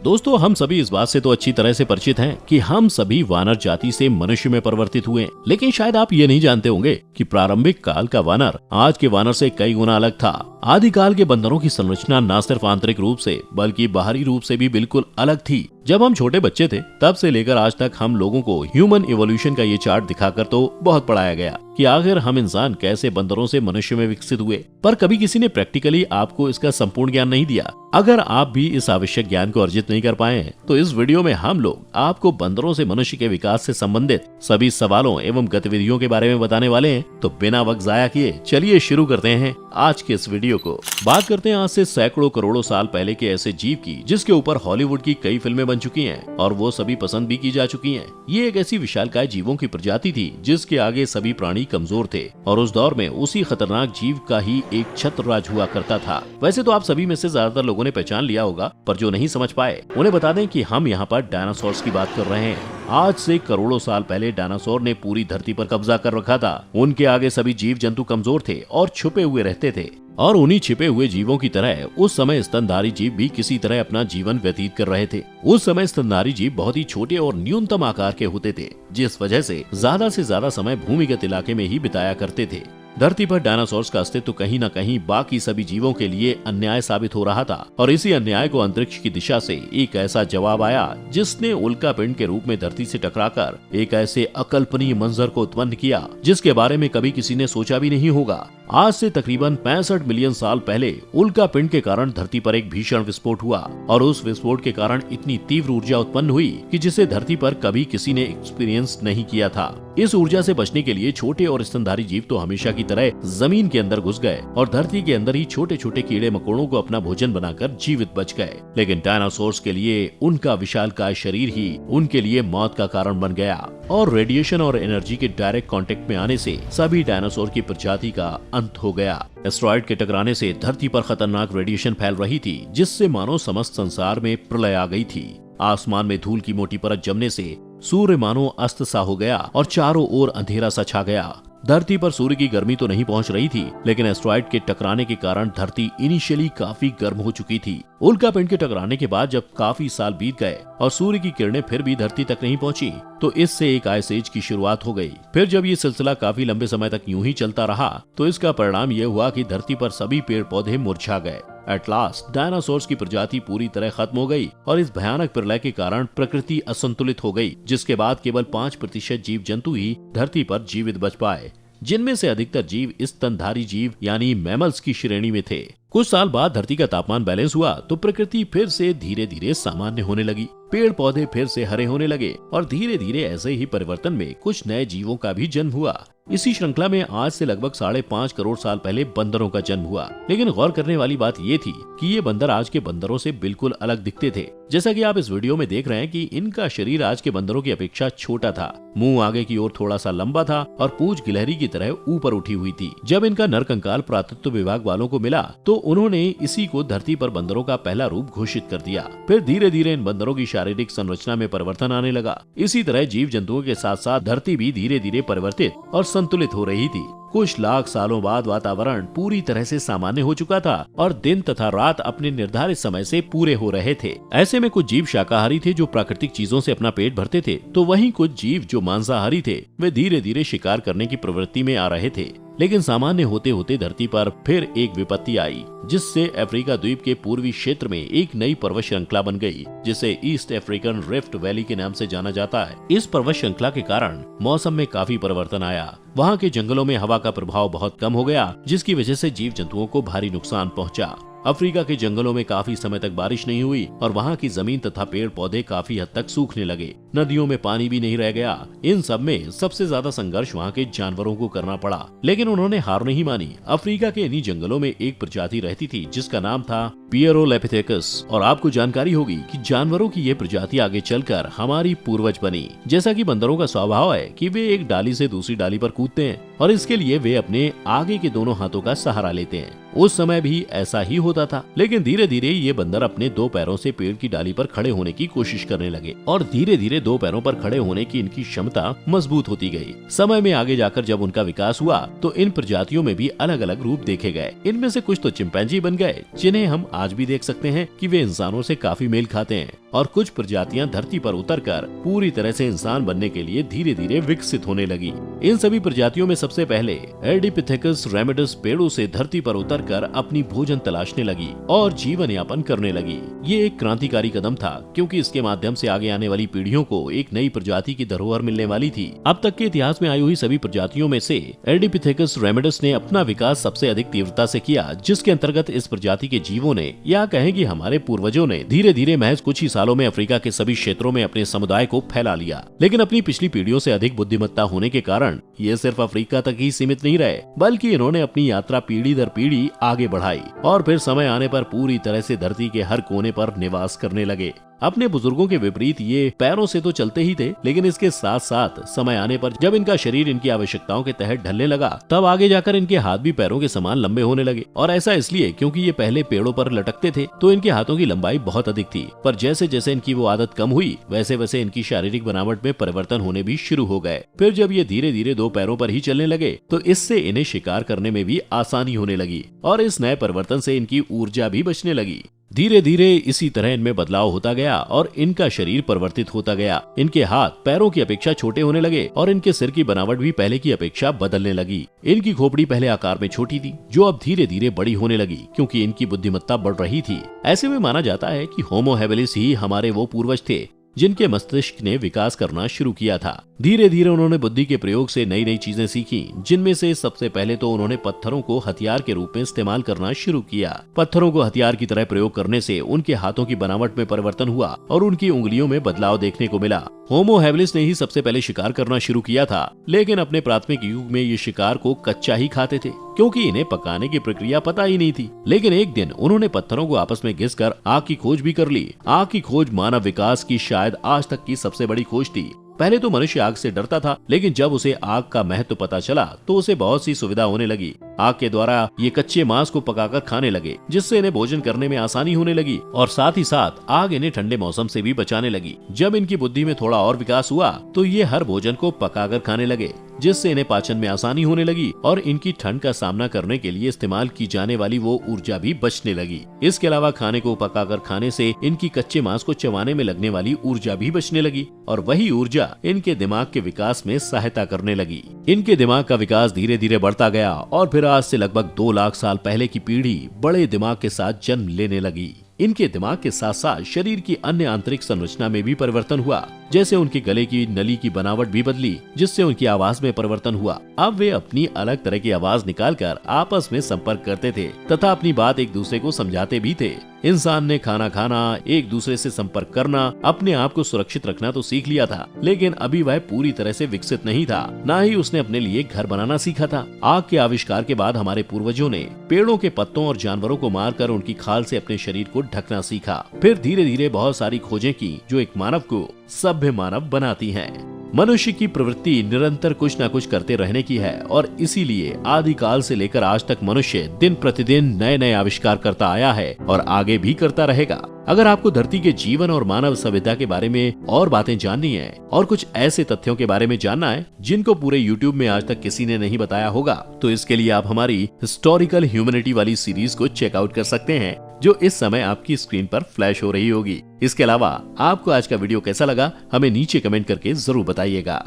दोस्तों, हम सभी इस बात से तो अच्छी तरह से परिचित हैं कि हम सभी वानर जाति से मनुष्य में परिवर्तित हुए, लेकिन शायद आप ये नहीं जानते होंगे कि प्रारंभिक काल का वानर आज के वानर से कई गुना अलग था। आदिकाल के बंदरों की संरचना न सिर्फ आंतरिक रूप से बल्कि बाहरी रूप से भी बिल्कुल अलग थी। जब हम छोटे बच्चे थे तब से लेकर आज तक हम लोगों को ह्यूमन इवोल्यूशन का ये चार्ट दिखाकर तो बहुत पढ़ाया गया कि आखिर हम इंसान कैसे बंदरों से मनुष्य में विकसित हुए, पर कभी किसी ने प्रैक्टिकली आपको इसका संपूर्ण ज्ञान नहीं दिया। अगर आप भी इस आवश्यक ज्ञान को अर्जित नहीं कर पाए हैं तो इस वीडियो में हम लोग आपको बंदरों से मनुष्य के विकास से संबंधित सभी सवालों एवं गतिविधियों के बारे में बताने वाले हैं। तो बिना वक्त जाया किए चलिए शुरू करते हैं आज के इस वीडियो को। बात करते हैं आज से सैकड़ों करोड़ों साल पहले के ऐसे जीव की जिसके ऊपर हॉलीवुड की कई फिल्में बन चुकी हैं और वो सभी पसंद भी की जा चुकी हैं। ये एक ऐसी विशालकाय जीवों की प्रजाति थी जिसके आगे सभी प्राणी कमजोर थे और उस दौर में उसी खतरनाक जीव का ही एक छत्रराज हुआ करता था। वैसे तो आप सभी में से ज्यादातर लोगों ने पहचान लिया होगा, पर जो नहीं समझ पाए उन्हें बता दें कि हम यहाँ पर डायनासोर्स की बात कर रहे हैं। आज से करोड़ों साल पहले डायनासोर ने पूरी धरती पर कब्जा कर रखा था। उनके आगे सभी जीव जंतु कमजोर थे और छुपे हुए रहते थे, और उन्हीं छिपे हुए जीवों की तरह उस समय स्तनधारी जीव भी किसी तरह अपना जीवन व्यतीत कर रहे थे। उस समय स्तनधारी जीव बहुत ही छोटे और न्यूनतम आकार के होते थे, जिस वजह से ज्यादा समय भूमिगत इलाके में ही बिताया करते थे। धरती पर डायनासोर्स का अस्तित्व कहीं न कहीं बाकी सभी जीवों के लिए अन्याय साबित हो रहा था, और इसी अन्याय को अंतरिक्ष की दिशा से एक ऐसा जवाब आया जिसने उल्का पिंड के रूप में धरती से टकराकर एक ऐसे अकल्पनीय मंजर को उत्पन्न किया जिसके बारे में कभी किसी ने सोचा भी नहीं होगा। आज से तकरीबन 65 मिलियन साल पहले उल्का पिंड के कारण धरती पर एक भीषण विस्फोट हुआ, और उस विस्फोट के कारण इतनी तीव्र ऊर्जा उत्पन्न हुई कि जिसे धरती पर कभी किसी ने एक्सपीरियंस नहीं किया था। इस ऊर्जा से बचने के लिए छोटे और स्तनधारी जीव तो हमेशा की तरह जमीन के अंदर घुस गए और धरती के अंदर ही छोटे छोटे कीड़े मकोड़ों को अपना भोजन बनाकर जीवित बच गए। लेकिन डायनासोर्स के लिए उनका विशालकाय शरीर ही उनके लिए मौत का कारण बन गया, और रेडिएशन और एनर्जी के डायरेक्ट कांटेक्ट में आने से सभी डायनासोर की प्रजाति का अंत हो गया। एस्टेरॉयड के टकराने से धरती पर खतरनाक रेडिएशन फैल रही थी जिससे मानो समस्त संसार में प्रलय आ गई थी। आसमान में धूल की मोटी परत जमने से सूर्य मानो अस्त सा हो गया और चारों ओर अंधेरा सा छा गया। धरती पर सूर्य की गर्मी तो नहीं पहुंच रही थी, लेकिन एस्टेरॉयड के टकराने के कारण धरती इनिशियली काफी गर्म हो चुकी थी। उल्का पिंड के टकराने के बाद जब काफी साल बीत गए और सूर्य की किरणें फिर भी धरती तक नहीं पहुंची, तो इससे एक आइस एज की शुरुआत हो गई। फिर जब ये सिलसिला काफी लंबे समय तक यूं ही चलता रहा तो इसका परिणाम ये हुआ कि धरती पर सभी पेड़ पौधे मुरझा गए। एट लास्ट डायनासोर्स की प्रजाति पूरी तरह खत्म हो गई, और इस भयानक प्रलय के कारण प्रकृति असंतुलित हो गई, जिसके बाद केवल 5% जीव जंतु ही धरती पर जीवित बच पाए, जिनमें से अधिकतर जीव स्तनधारी जीव यानी मैमल्स की श्रेणी में थे। कुछ साल बाद धरती का तापमान बैलेंस हुआ तो प्रकृति फिर से धीरे धीरे सामान्य होने लगी। पेड़ पौधे फिर से हरे होने लगे और धीरे धीरे ऐसे ही परिवर्तन में कुछ नए जीवों का भी जन्म हुआ। इसी श्रृंखला में आज से लगभग 5.5 करोड़ साल पहले बंदरों का जन्म हुआ। लेकिन गौर करने वाली बात ये थी कि ये बंदर आज के बंदरों से बिल्कुल अलग दिखते थे। जैसा कि आप इस वीडियो में देख रहे हैं कि इनका शरीर आज के बंदरों की अपेक्षा छोटा था। मुंह आगे की ओर थोड़ा सा लंबा था और पूंछ गिलहरी की तरह ऊपर उठी हुई थी। जब इनका नरकंकाल पुरातत्व विभाग वालों को मिला तो उन्होंने इसी को धरती पर बंदरों का पहला रूप घोषित कर दिया। फिर धीरे धीरे इन बंदरों की शारीरिक संरचना में परिवर्तन आने लगा। इसी तरह जीव जंतुओं के साथ साथ धरती भी धीरे धीरे परिवर्तित और संतुलित हो रही थी। कुछ लाख सालों बाद वातावरण पूरी तरह से सामान्य हो चुका था और दिन तथा रात अपने निर्धारित समय से पूरे हो रहे थे। ऐसे में कुछ जीव शाकाहारी थे जो प्राकृतिक चीजों से अपना पेट भरते थे, तो वहीं कुछ जीव जो मांसाहारी थे वे धीरे धीरे शिकार करने की प्रवृत्ति में आ रहे थे। लेकिन सामान्य होते होते धरती पर फिर एक विपत्ति आई जिससे अफ्रीका द्वीप के पूर्वी क्षेत्र में एक नई पर्वत श्रृंखला बन गई जिसे ईस्ट अफ्रीकन रिफ्ट वैली के नाम से जाना जाता है। इस पर्वत श्रृंखला के कारण मौसम में काफी परिवर्तन आया। वहाँ के जंगलों में हवा का प्रभाव बहुत कम हो गया जिसकी वजह से जीव जंतुओं को भारी नुकसान पहुँचा। अफ्रीका के जंगलों में काफी समय तक बारिश नहीं हुई और वहाँ की जमीन तथा पेड़ पौधे काफी हद तक सूखने लगे। नदियों में पानी भी नहीं रह गया। इन सब में सबसे ज्यादा संघर्ष वहाँ के जानवरों को करना पड़ा, लेकिन उन्होंने हार नहीं मानी। अफ्रीका के इन्हीं जंगलों में एक प्रजाति रहती थी जिसका नाम था पियरोलेपिथेकस, और आपको जानकारी होगी कि जानवरों की ये प्रजाति आगे चलकर हमारी पूर्वज बनी। जैसा कि बंदरों का स्वभाव है कि वे एक डाली से दूसरी डाली पर कूदते हैं और इसके लिए वे अपने आगे के दोनों हाथों का सहारा लेते हैं। उस समय भी ऐसा ही होता था, लेकिन धीरे धीरे ये बंदर अपने 2 पैरों से पेड़ की डाली पर खड़े होने की कोशिश करने लगे और धीरे धीरे 2 पैरों पर खड़े होने की इनकी क्षमता मजबूत होती गई। समय में आगे जाकर जब उनका विकास हुआ तो इन प्रजातियों में भी अलग अलग रूप देखे गए। इनमें से कुछ तो चिंपैंजी बन गए जिन्हें हम आज भी देख सकते हैं कि वे इंसानों से काफी मेल खाते हैं, और कुछ प्रजातियां धरती पर उतरकर पूरी तरह से इंसान बनने के लिए धीरे धीरे विकसित होने लगी। इन सभी प्रजातियों में सबसे पहले एर्डिपिथेकस रेमिडस पेड़ों से धरती पर उतरकर अपनी भोजन तलाशने लगी और जीवन यापन करने लगी। ये एक क्रांतिकारी कदम था, क्योंकि इसके माध्यम से आगे आने वाली पीढ़ियों को एक नई प्रजाति की धरोहर मिलने वाली थी। अब तक के इतिहास में आई हुई सभी प्रजातियों में से एर्डिपिथेकस रेमिडस ने अपना विकास सबसे अधिक तीव्रता से किया, जिसके अंतर्गत इस प्रजाति के जीवों ने, या कहें कि हमारे पूर्वजों ने, धीरे धीरे महज कुछ ही सालों में अफ्रीका के सभी क्षेत्रों में अपने समुदाय को फैला लिया। लेकिन अपनी पिछली पीढ़ियों से अधिक बुद्धिमत्ता होने के कारण ये सिर्फ अफ्रीका तक ही सीमित नहीं रहे, बल्कि इन्होंने अपनी यात्रा पीढ़ी दर पीढ़ी आगे बढ़ाई और फिर समय आने पर पूरी तरह से धरती के हर कोने पर निवास करने लगे। अपने बुजुर्गों के विपरीत ये पैरों से तो चलते ही थे, लेकिन इसके साथ साथ समय आने पर जब इनका शरीर इनकी आवश्यकताओं के तहत ढलने लगा, तब आगे जाकर इनके हाथ भी पैरों के समान लंबे होने लगे। और ऐसा इसलिए क्योंकि ये पहले पेड़ों पर लटकते थे तो इनके हाथों की लंबाई बहुत अधिक थी, पर जैसे जैसे इनकी वो आदत कम हुई, वैसे वैसे इनकी शारीरिक बनावट में परिवर्तन होने भी शुरू हो गए। फिर जब ये धीरे धीरे दो पैरों पर ही चलने लगे, तो इससे इन्हें शिकार करने में भी आसानी होने लगी और इस नए परिवर्तन से इनकी ऊर्जा भी बचने लगी। धीरे धीरे इसी तरह इनमें बदलाव होता गया और इनका शरीर परिवर्तित होता गया। इनके हाथ पैरों की अपेक्षा छोटे होने लगे और इनके सिर की बनावट भी पहले की अपेक्षा बदलने लगी। इनकी खोपड़ी पहले आकार में छोटी थी, जो अब धीरे धीरे बड़ी होने लगी, क्योंकि इनकी बुद्धिमत्ता बढ़ रही थी। ऐसे में माना जाता है कि होमो हैबिलिस ही हमारे वो पूर्वज थे जिनके मस्तिष्क ने विकास करना शुरू किया था। धीरे धीरे उन्होंने बुद्धि के प्रयोग से नई नई चीजें सीखी, जिनमें से सबसे पहले तो उन्होंने पत्थरों को हथियार के रूप में इस्तेमाल करना शुरू किया। पत्थरों को हथियार की तरह प्रयोग करने से उनके हाथों की बनावट में परिवर्तन हुआ और उनकी उंगलियों में बदलाव देखने को मिला। होमो हैबिलिस ने ही सबसे पहले शिकार करना शुरू किया था, लेकिन अपने प्राथमिक युग में ये शिकार को कच्चा ही खाते थे, क्योंकि इन्हें पकाने की प्रक्रिया पता ही नहीं थी। लेकिन एक दिन उन्होंने पत्थरों को आपस में घिसकर आग की खोज भी कर ली। आग की खोज मानव विकास की शायद आज तक की सबसे बड़ी खोज थी। पहले तो मनुष्य आग से डरता था, लेकिन जब उसे आग का महत्व पता चला तो उसे बहुत सी सुविधा होने लगी। आग के द्वारा ये कच्चे मांस को पकाकर खाने लगे, जिससे इन्हें भोजन करने में आसानी होने लगी और साथ ही साथ आग इन्हें ठंडे मौसम से भी बचाने लगी। जब इनकी बुद्धि में थोड़ा और विकास हुआ तो ये हर भोजन को पकाकर खाने लगे, जिससे इन्हें पाचन में आसानी होने लगी और इनकी ठंड का सामना करने के लिए इस्तेमाल की जाने वाली वो ऊर्जा भी बचने लगी। इसके अलावा खाने को पकाकर खाने से इनकी कच्चे मांस को चबाने में लगने वाली ऊर्जा भी बचने लगी और वही ऊर्जा इनके दिमाग के विकास में सहायता करने लगी। इनके दिमाग का विकास धीरे धीरे बढ़ता गया और फिर आज से लगभग 2 लाख साल पहले की पीढ़ी बड़े दिमाग के साथ जन्म लेने लगी। इनके दिमाग के साथ साथ शरीर की अन्य आंतरिक संरचना में भी परिवर्तन हुआ, जैसे उनके गले की नली की बनावट भी बदली, जिससे उनकी आवाज में परिवर्तन हुआ। अब वे अपनी अलग तरह की आवाज निकालकर आपस में संपर्क करते थे तथा अपनी बात एक दूसरे को समझाते भी थे। इंसान ने खाना खाना, एक दूसरे से संपर्क करना, अपने आप को सुरक्षित रखना तो सीख लिया था, लेकिन अभी वह पूरी तरह से विकसित नहीं था। न ही उसने अपने लिए घर बनाना सीखा था। आग के आविष्कार के बाद हमारे पूर्वजों ने पेड़ों के पत्तों और जानवरों को मारकर उनकी खाल से अपने शरीर को ढकना सीखा। फिर धीरे धीरे बहुत सारी खोजें की जो एक मानव को सभ्य मानव बनाती हैं। मनुष्य की प्रवृत्ति निरंतर कुछ न कुछ करते रहने की है और इसीलिए आदिकाल से लेकर आज तक मनुष्य दिन प्रतिदिन नए नए आविष्कार करता आया है और आगे भी करता रहेगा। अगर आपको धरती के जीवन और मानव सभ्यता के बारे में और बातें जाननी है और कुछ ऐसे तथ्यों के बारे में जानना है जिनको पूरे YouTube में आज तक किसी ने नहीं बताया होगा, तो इसके लिए आप हमारी हिस्टोरिकल ह्यूमैनिटी वाली सीरीज को चेकआउट कर सकते हैं, जो इस समय आपकी स्क्रीन पर फ्लैश हो रही होगी। इसके अलावा आपको आज का वीडियो कैसा लगा, हमें नीचे कमेंट करके जरूर बताइएगा।